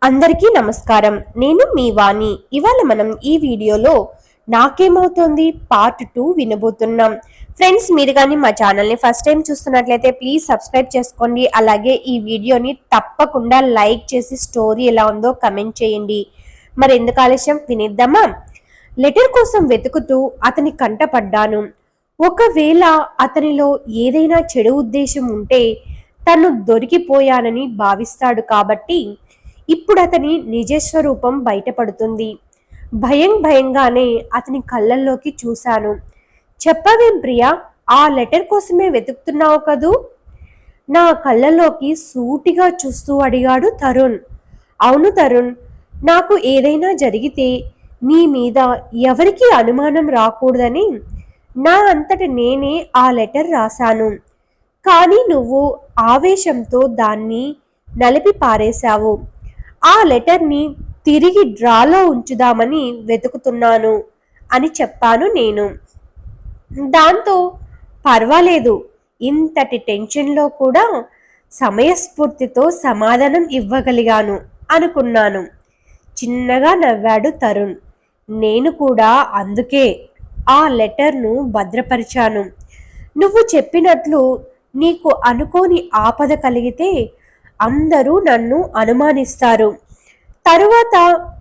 అందరికీ నమస్కారం. నేను మీ వాణి. ఇవాళ మనం ఈ వీడియోలో నాకేమవుతోంది పార్ట్ 2 వినబోతున్నాం. ఫ్రెండ్స్, మీరు కానీ మా ఛానల్ని ఫస్ట్ టైం చూస్తున్నట్లయితే ప్లీజ్ సబ్స్క్రైబ్ చేసుకోండి. అలాగే ఈ వీడియోని తప్పకుండా లైక్ చేసి స్టోరీ ఎలా ఉందో కమెంట్ చేయండి. మరి ఎందుకు ఆలస్యం, వినిద్దామా? లెటర్ కోసం వెతుకుతూ అతని కంట పడ్డాను. ఒకవేళ అతనిలో ఏదైనా చెడు ఉద్దేశం ఉంటే తను దొరికిపోయానని భావిస్తాడు. కాబట్టి ఇప్పుడు అతని నిజస్వరూపం బయటపడుతుంది. భయంగానే అతని కళ్ళల్లోకి చూశాను. చెప్పవేం ప్రియా, ఆ లెటర్ కోసమే వెతుకుతున్నావు కదూ? నా కళ్ళల్లోకి సూటిగా చూస్తూ అడిగాడు తరుణ్. అవును తరుణ్, నాకు ఏదైనా జరిగితే నీ మీద ఎవరికీ అనుమానం రాకూడదని నా అంతట నేనే ఆ లెటర్ రాశాను. కానీ నువ్వు ఆవేశంతో దాన్ని నలిపి పారేశావు. ఆ లెటర్ని తిరిగి డ్రాలో ఉంచుదామని వెతుకుతున్నాను అని చెప్పాను నేను. దాంతో పర్వాలేదు, ఇంతటి టెన్షన్లో కూడా సమయస్ఫూర్తితో సమాధానం ఇవ్వగలిగాను అనుకున్నాను. చిన్నగా నవ్వాడు తరుణ్. నేను కూడా అందుకే ఆ లెటర్ను భద్రపరిచాను. నువ్వు చెప్పినట్లు నీకు అనుకోని ఆపద కలిగితే అందరూ నన్ను అనుమానిస్తారు. తరువాత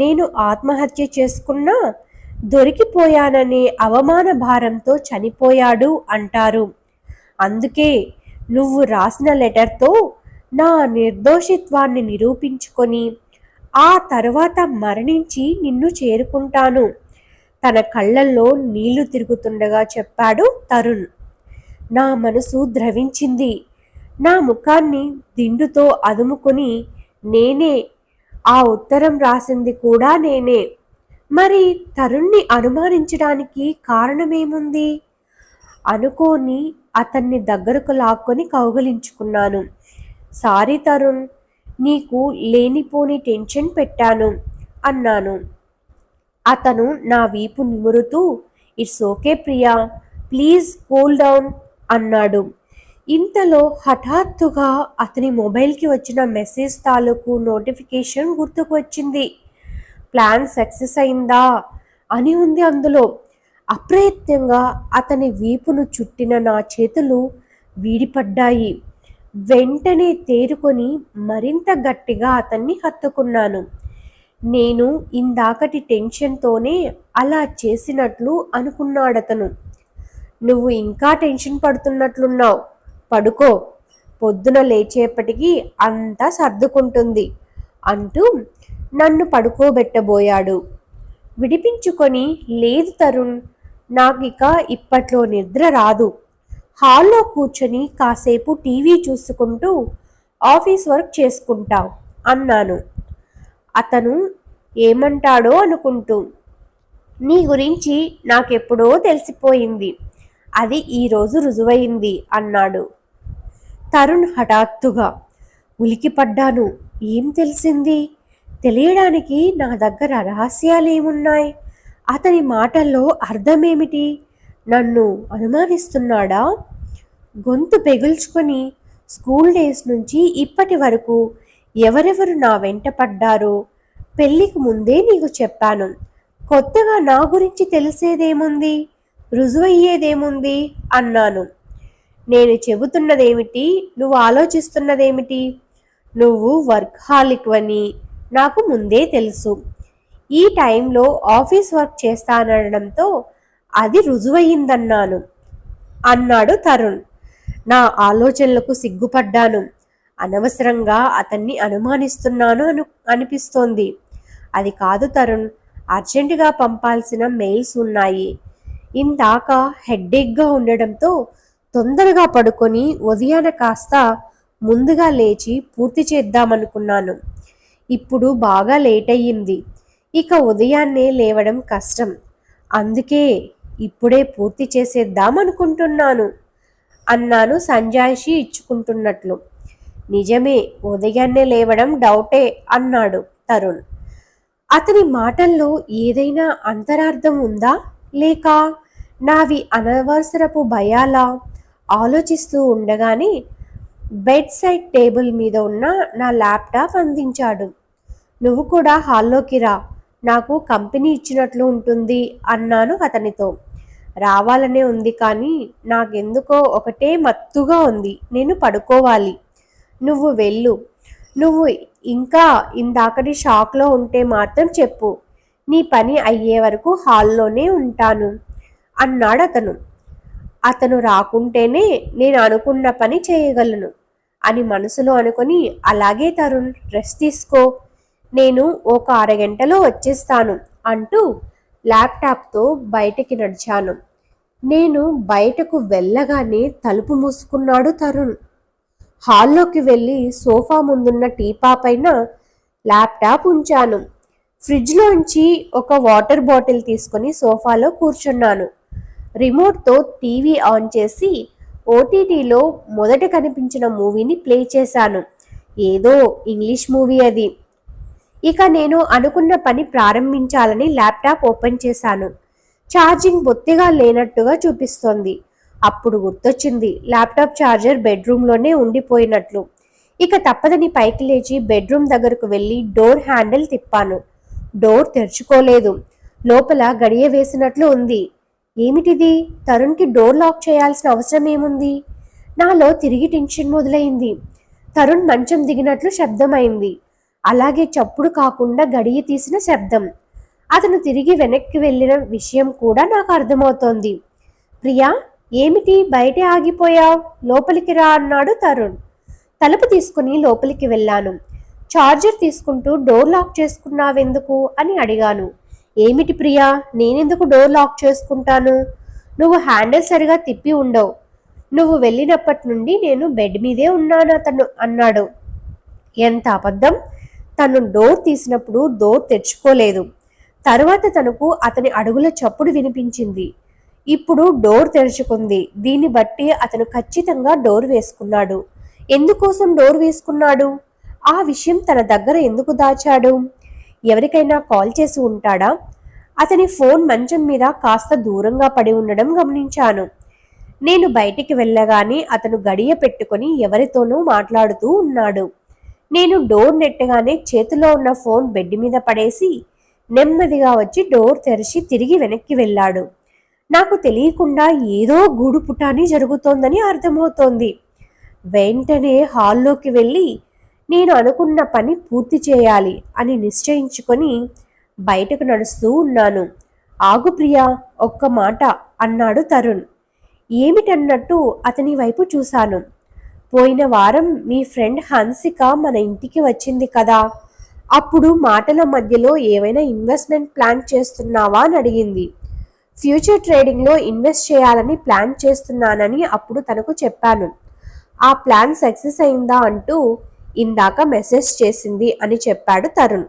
నేను ఆత్మహత్య చేసుకున్నా దొరికిపోయాననే అవమాన భారంతో చనిపోయాడు అంటారు. అందుకే నువ్వు రాసిన లెటర్తో నా నిర్దోషిత్వాన్ని నిరూపించుకొని ఆ తర్వాత మరణించి నిన్ను చేరుకుంటాను. తన కళ్ళల్లో నీళ్లు తిరుగుతుండగా చెప్పాడు తరుణ్. నా మనసు ద్రవించింది. నా ముఖాన్ని దిండుతో అదుముకొని నేనే, ఆ ఉత్తరం రాసింది కూడా నేనే. మరి తరుణ్ణి అనుమానించడానికి కారణమేముంది? అనుకోని అతన్ని దగ్గరకు లాక్కొని కౌగలించుకున్నాను. సారీ తరుణ్, నీకు లేనిపోని టెన్షన్ పెట్టాను అన్నాను. అతను నా వీపు నిమురుతూ it's okay Priya, please cool down అన్నాడు. ఇంతలో హఠాత్తుగా అతని మొబైల్కి వచ్చిన మెసేజ్ తాలూకు నోటిఫికేషన్ గుర్తుకు వచ్చింది. ప్లాన్ సక్సెస్ అయిందా అని ఉంది అందులో. అప్రయత్నంగా అతని వీపును చుట్టిన నా చేతులు వీడిపడ్డాయి. వెంటనే తేరుకొని మరింత గట్టిగా అతన్ని హత్తుకున్నాను. నేను ఇందాకటి టెన్షన్తోనే అలా చేసినట్లు అనుకున్నాడతను. నువ్వు ఇంకా టెన్షన్ పడుతున్నట్లున్నావు, పడుకో, పొద్దున లేచేపటికి అంతా సర్దుకుంటుంది అంటూ నన్ను పడుకోబెట్టబోయాడు. విడిపించుకొని లేదు తరుణ్, నాకిక ఇప్పట్లో నిద్ర రాదు. హాల్లో కూర్చొని కాసేపు టీవీ చూసుకుంటూ ఆఫీస్ వర్క్ చేసుకుంటా అన్నాను. అతను ఏమంటాడో అనుకుంటూ, నీ గురించి నాకెప్పుడో తెలిసిపోయింది, అది ఈరోజు రుజువైంది అన్నాడు. తరుణ్ హఠాత్తుగా ఉలికిపడ్డాను. ఏం తెలిసింది? తెలియడానికి నా దగ్గర రహస్యాలేమున్నాయి? అతని మాటల్లో అర్థమేమిటి? నన్ను అనుమానిస్తున్నాడా? గొంతు పెగుల్చుకొని స్కూల్ డేస్ నుంచి ఇప్పటి వరకు ఎవరెవరు నా వెంట పడ్డారో పెళ్లికి ముందే నీకు చెప్పాను. కొత్తగా నా గురించి తెలిసేదేముంది, రుజువయ్యేదేముంది అన్నాను. నేను చెబుతున్నదేమిటి, నువ్వు ఆలోచిస్తున్నదేమిటి? నువ్వు వర్క్హాలిక్ అని నాకు ముందే తెలుసు. ఈ టైంలో ఆఫీస్ వర్క్ చేస్తానడంతో అది రుజువయ్యిందన్నాను అన్నాడు తరుణ్. నా ఆలోచనలకు సిగ్గుపడ్డాను. అనవసరంగా అతన్ని అనుమానిస్తున్నాను అనిపిస్తోంది. అది కాదు తరుణ్, అర్జెంటుగా పంపాల్సిన మెయిల్స్ ఉన్నాయి. ఇందాక హెడ్ఏక్గా ఉండడంతో తొందరగా పడుకొని ఉదయాన కాస్త ముందుగా లేచి పూర్తి చేద్దామనుకున్నాను. ఇప్పుడు బాగా లేట్ అయ్యింది. ఇక ఉదయాన్నే లేవడం కష్టం. అందుకే ఇప్పుడే పూర్తి చేసేద్దామనుకుంటున్నాను అన్నాను సంజాయిషి ఇచ్చుకుంటున్నట్లు. నిజమే, ఉదయాన్నే లేవడం డౌటే అన్నాడు తరుణ్. అతని మాటల్లో ఏదైనా అంతరార్థం ఉందా, లేక నావి అనవసరపు భయాలా? ఆలోచిస్తూ ఉండగానే బెడ్ సైడ్ టేబుల్ మీద ఉన్న నా ల్యాప్టాప్ అందించాడు. నువ్వు కూడా హాల్లోకి రా, నాకు కంపెనీ ఇచ్చినట్లు ఉంటుంది అన్నాను అతనితో. రావాలనే ఉంది కానీ నాకెందుకో ఒకటే మత్తుగా ఉంది, నేను పడుకోవాలి. నువ్వు వెళ్ళు. నువ్వు ఇంకా ఇందాకటి షాక్లో ఉంటే మాత్రం చెప్పు, నీ పని అయ్యే వరకు హాల్లోనే ఉంటాను అన్నాడు అతను. అతను రాకుంటేనే నేను అనుకున్న పని చేయగలను అని మనసులో అనుకొని, అలాగే తరుణ్, రెస్ట్ తీసుకో, నేను ఒక అరగంటలో వచ్చేస్తాను అంటూ ల్యాప్టాప్తో బయటికి నడిచాను. నేను బయటకు వెళ్ళగానే తలుపు మూసుకున్నాడు తరుణ్. హాల్లోకి వెళ్ళి సోఫా ముందున్న టీపా పైన ల్యాప్టాప్ ఉంచాను. ఫ్రిడ్జ్లోంచి ఒక వాటర్ బాటిల్ తీసుకొని సోఫాలో కూర్చున్నాను. రిమోట్తో టీవీ ఆన్ చేసి ఓటీటీలో మొదట కనిపించిన మూవీని ప్లే చేశాను. ఏదో ఇంగ్లీష్ మూవీ అది. ఇక నేను అనుకున్న పని ప్రారంభించాలని ల్యాప్టాప్ ఓపెన్ చేశాను. ఛార్జింగ్ బొత్తిగా లేనట్టుగా చూపిస్తోంది. అప్పుడు గుర్తొచ్చింది, ల్యాప్టాప్ ఛార్జర్ బెడ్రూమ్లోనే ఉండిపోయినట్లు. ఇక తప్పదని పైకి లేచి బెడ్రూమ్ దగ్గరకు వెళ్ళి డోర్ హ్యాండిల్ తిప్పాను. డోర్ తెరుచుకోలేదు. లోపల గడియ వేసినట్లు ఉంది. ఏమిటిది? తరుణ్కి డోర్ లాక్ చేయాల్సిన అవసరం ఏముంది? నాలో తిరిగి టెన్షన్ మొదలైంది. తరుణ్ మంచం దిగినట్లు శబ్దమైంది. అలాగే చప్పుడు కాకుండా గడియ తీసిన శబ్దం. అతను తిరిగి వెనక్కి వెళ్ళిన విషయం కూడా నాకు అర్థమవుతోంది. ప్రియా, ఏమిటి బయటే ఆగిపోయావు? లోపలికి రా అన్నాడు తరుణ్. తలుపు తీసుకుని లోపలికి వెళ్ళాను. ఛార్జర్ తీసుకుంటూ డోర్ లాక్ చేసుకున్నావెందుకు అని అడిగాను. ఏమిటి ప్రియా, నేనెందుకు డోర్ లాక్ చేసుకుంటాను? నువ్వు హ్యాండిల్ సరిగా తిప్పి ఉండవు. నువ్వు వెళ్ళినప్పటి నుండి నేను బెడ్ మీదే ఉన్నాను అతను అన్నాడు. ఎంత అబద్ధం! తను డోర్ తీసినప్పుడు డోర్ తెరుచుకోలేదు. తరువాత తనకు అతని అడుగుల చప్పుడు వినిపించింది. ఇప్పుడు డోర్ తెరుచుకుంది. దీన్ని బట్టి అతను ఖచ్చితంగా డోర్ వేసుకున్నాడు. ఎందుకోసం డోర్ వేసుకున్నాడు? ఆ విషయం తన దగ్గర ఎందుకు దాచాడు? ఎవరికైనా కాల్ చేసి ఉంటాడా? అతని ఫోన్ మంచం మీద కాస్త దూరంగా పడి ఉండడం గమనించాను. నేను బయటికి వెళ్ళగానే అతను గడియ పెట్టుకుని ఎవరితోనూ మాట్లాడుతూ ఉన్నాడు. నేను డోర్ నెట్టగానే చేతిలో ఉన్న ఫోన్ బెడ్ మీద పడేసి నెమ్మదిగా వచ్చి డోర్ తెరిచి తిరిగి వెనక్కి వెళ్ళాడు. నాకు తెలియకుండా ఏదో గూడు పుటాని జరుగుతోందని అర్థమవుతోంది. వెంటనే హాల్లోకి వెళ్ళి నేను అనుకున్న పని పూర్తి చేయాలి అని నిశ్చయించుకొని బయటకు నడుస్తూ ఉన్నాను. ఆగు ప్రియా, ఒక్క మాట అన్నాడు తరుణ్. ఏమిటన్నట్టు అతని వైపు చూశాను. పోయిన వారం మీ ఫ్రెండ్ హన్సిక మన ఇంటికి వచ్చింది కదా, అప్పుడు మాటల మధ్యలో ఏవైనా ఇన్వెస్ట్మెంట్ ప్లాన్ చేస్తున్నావా అని అడిగింది. ఫ్యూచర్ ట్రేడింగ్లో ఇన్వెస్ట్ చేయాలని ప్లాన్ చేస్తున్నానని అప్పుడు తనకు చెప్పాను. ఆ ప్లాన్ సక్సెస్ అయిందా అంటూ ఇందాక మెసేజ్ చేసింది అని చెప్పాడు తరుణ్.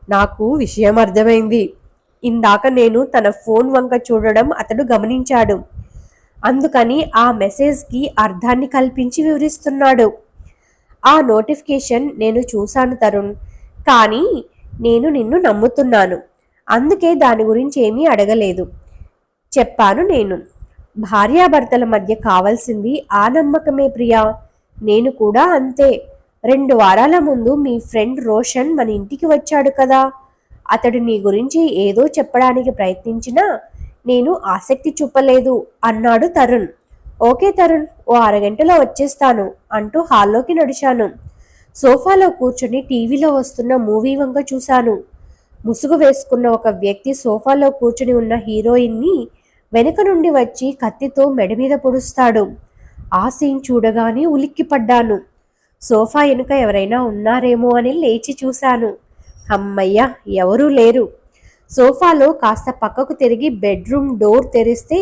నాకు విషయం అర్థమైంది. ఇందాక నేను తన ఫోన్ వంక చూడడం అతడు గమనించాడు. అందుకని ఆ మెసేజ్కి అర్థాన్ని కల్పించి వివరిస్తున్నాడు. ఆ నోటిఫికేషన్ నేను చూశాను తరుణ్, కానీ నేను నిన్ను నమ్ముతున్నాను, అందుకే దాని గురించి ఏమీ అడగలేదు చెప్పాను నేను. భార్యాభర్తల మధ్య కావాల్సింది ఆ నమ్మకమే ప్రియా. నేను కూడా అంతే. 2 వారాల ముందు మీ ఫ్రెండ్ రోషన్ మన ఇంటికి వచ్చాడు కదా, అతడు నీ గురించి ఏదో చెప్పడానికి ప్రయత్నించినా నేను ఆసక్తి చూపలేదు అన్నాడు తరుణ్. ఓకే తరుణ్, ఓ అరగంటలో వచ్చేస్తాను అంటూ హాల్లోకి నడిచాను. సోఫాలో కూర్చొని టీవీలో వస్తున్న మూవీ వంక చూశాను. ముసుగు వేసుకున్న ఒక వ్యక్తి సోఫాలో కూర్చొని ఉన్న హీరోయిన్ని వెనుక నుండి వచ్చి కత్తితో మెడ మీద పొడుస్తాడు. ఆ సీన్ చూడగానే ఉలిక్కిపడ్డాను. సోఫా వెనుక ఎవరైనా ఉన్నారేమో అని లేచి చూశాను. అమ్మయ్య, ఎవరూ లేరు. సోఫాలో కాస్త పక్కకు తిరిగి బెడ్రూమ్ డోర్ తెరిస్తే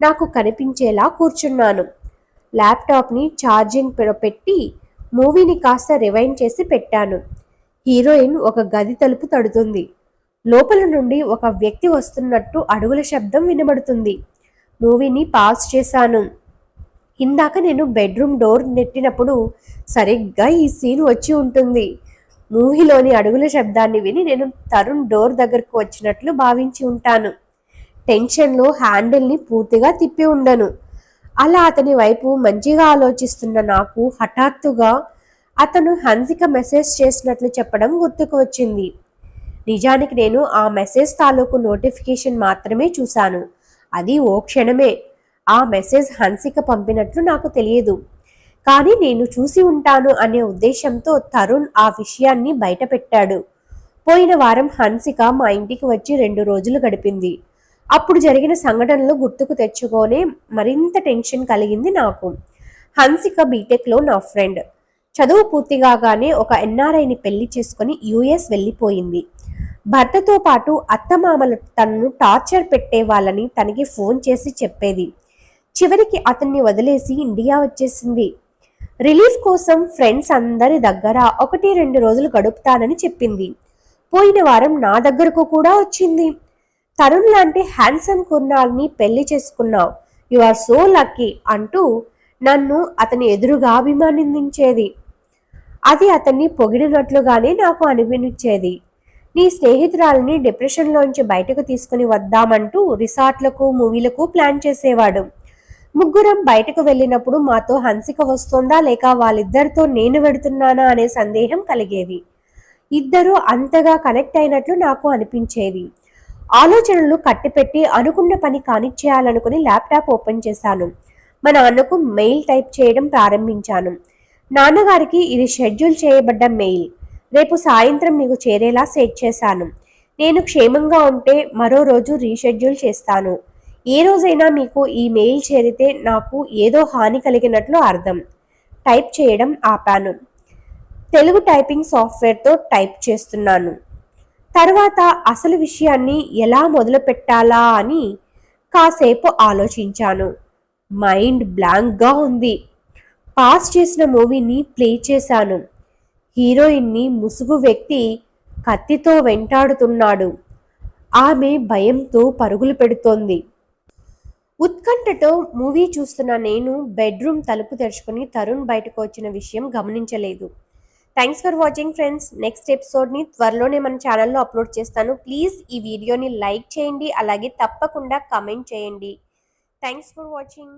నాకు కనిపించేలా కూర్చున్నాను. ల్యాప్టాప్ని ఛార్జింగ్ పెట్టి మూవీని కాస్త రివైండ్ చేసి పెట్టాను. హీరోయిన్ ఒక గది తలుపు తడుతుంది. లోపల నుండి ఒక వ్యక్తి వస్తున్నట్టు అడుగుల శబ్దం వినబడుతుంది. మూవీని పాజ్ చేశాను. ఇందాక నేను బెడ్రూమ్ డోర్ నెట్టినప్పుడు సరిగ్గా ఈ సీన్ వచ్చి ఉంటుంది. మూవీలోని అడుగుల శబ్దాన్ని విని నేను తరుణ్ డోర్ దగ్గరకు వచ్చినట్లు భావించి ఉంటాను. టెన్షన్లో హ్యాండిల్ని పూర్తిగా తిప్పి ఉండను. అలా అతని వైపు మంచిగా ఆలోచిస్తున్న నాకు హఠాత్తుగా అతను హన్సిక మెసేజ్ చేసినట్లు చెప్పడం గుర్తుకు వచ్చింది. నిజానికి నేను ఆ మెసేజ్ తాలూకు నోటిఫికేషన్ మాత్రమే చూశాను. అది ఓ క్షణమే. ఆ మెసేజ్ హన్సిక పంపినట్లు నాకు తెలియదు. కానీ నేను చూసి ఉంటాను అనే ఉద్దేశంతో తరుణ్ ఆ విషయాన్ని బయటపెట్టాడు. పోయిన వారం హన్సిక మా ఇంటికి వచ్చి 2 రోజులు గడిపింది. అప్పుడు జరిగిన సంఘటనలు గుర్తుకు తెచ్చుకోనే మరింత టెన్షన్ కలిగింది నాకు. హన్సిక బీటెక్లో నా ఫ్రెండ్. చదువు పూర్తి కాగానే ఒక ఎన్ఆర్ఐని పెళ్లి చేసుకుని యుఎస్ వెళ్ళిపోయింది. భర్తతో పాటు అత్తమామలు తనను టార్చర్ పెట్టే వాళ్ళని తనకి ఫోన్ చేసి చెప్పేది. చివరికి అతన్ని వదిలేసి ఇండియా వచ్చేసింది. రిలీఫ్ కోసం ఫ్రెండ్స్ అందరి దగ్గర 1-2 రోజులు గడుపుతానని చెప్పింది. పోయిన వారం నా దగ్గరకు కూడా వచ్చింది. తరుణ్ లాంటి హ్యాండ్సమ్ కుర్రాల్ని పెళ్లి చేసుకున్నావు, యు ఆర్ సో లక్కీ అంటూ నన్ను అతని ఎదురుగా అభిమానించేది. అది అతన్ని పొగిడినట్లుగానే నాకు అనిపించేది. నీ స్నేహితురాలని డిప్రెషన్లోంచి బయటకు తీసుకుని వద్దామంటూ రిసార్ట్లకు మూవీలకు ప్లాన్ చేసేవాడు. ముగ్గురం బయటకు వెళ్ళినప్పుడు మాతో హన్సిక వస్తోందా లేక వాళ్ళిద్దరితో నేను వెడుతున్నానా అనే సందేహం కలిగేది. ఇద్దరూ అంతగా కనెక్ట్ అయినట్లు నాకు అనిపించేది. ఆలోచనలు కట్టిపెట్టి అనుకున్న పని కానిచ్చేయాలనుకుని ల్యాప్టాప్ ఓపెన్ చేశాను. మా నాన్నకు మెయిల్ టైప్ చేయడం ప్రారంభించాను. నాన్నగారికి ఇది షెడ్యూల్ చేయబడ్డ మెయిల్. రేపు సాయంత్రం మీకు చేరేలా సెట్ చేశాను. నేను క్షేమంగా ఉంటే మరో రోజు రీషెడ్యూల్ చేస్తాను. ఏ రోజైనా మీకు ఈ మెయిల్ చేరితే నాకు ఏదో హాని కలిగినట్లు అర్థం. టైప్ చేయడం ఆపాను. తెలుగు టైపింగ్ సాఫ్ట్వేర్తో టైప్ చేస్తున్నాను. తర్వాత అసలు విషయాన్ని ఎలా మొదలు పెట్టాలా అని కాసేపు ఆలోచించాను. మైండ్ బ్లాంక్గా ఉంది. పాస్ చేసిన మూవీని ప్లే చేశాను. హీరోయిన్ని ముసుగు వ్యక్తి కత్తితో వెంటాడుతున్నాడు. ఆమె భయంతో పరుగులు పెడుతోంది. ఉత్కంఠతో మూవీ చూస్తున్న నేను బెడ్రూమ్ తలుపు తెరుచుకుని తరుణ్ బయటకు వచ్చిన విషయం గమనించలేదు. Thanks for watching friends. Next ఎపిసోడ్ని త్వరలోనే మన ఛానల్లో అప్లోడ్ చేస్తాను. ప్లీజ్ ఈ వీడియోని లైక్ చేయండి, అలాగే తప్పకుండా కమెంట్ చేయండి. Thanks for watching.